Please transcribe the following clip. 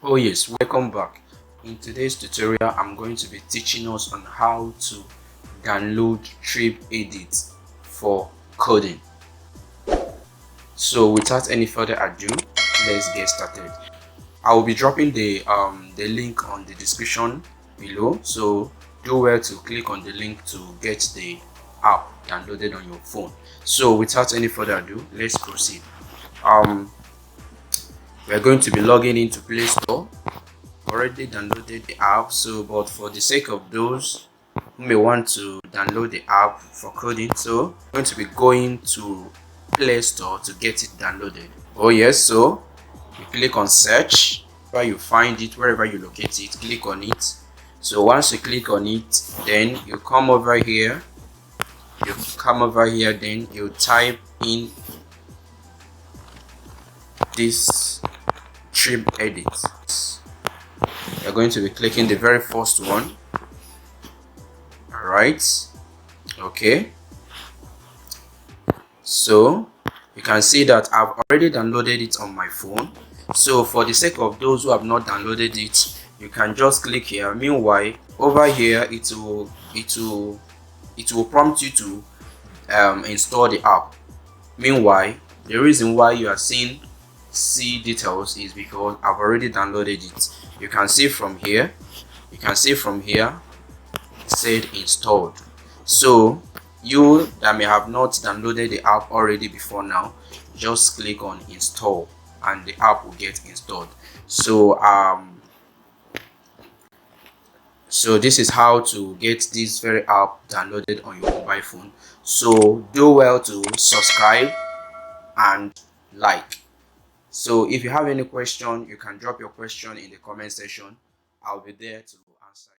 Oh yes, welcome back. In today's tutorial, I'm going to be teaching us on how to download Trebedit for coding. So without any further ado, let's get started. I will be dropping the link on the description below, so do well to click on the link to get the app downloaded on your phone. So without any further ado, let's proceed. We're going to be logging into Play Store. Already downloaded the app, so but for the sake of those who may want to download the app for coding, so I'm going to be going to Play Store to get it downloaded. Oh yes, so you click on search, where you find it, wherever you locate it, click on it. So once you click on it, then you come over here, then you type in this Trebedit. You're going to be clicking the very first one. Alright, okay, so you can see that I've already downloaded it on my phone. So for the sake of those who have not downloaded it, you can just click here. Meanwhile, over here it will prompt you to install the app. Meanwhile, the reason why you are seeing see details is because I've already downloaded it. You can see from here it said installed. So you that may have not downloaded the app already before now, just click on install and the app will get installed. So this is how to get this very app downloaded on your mobile phone. So do well to subscribe and like. So if you have any question, you can drop your question in the comment section. I'll be there to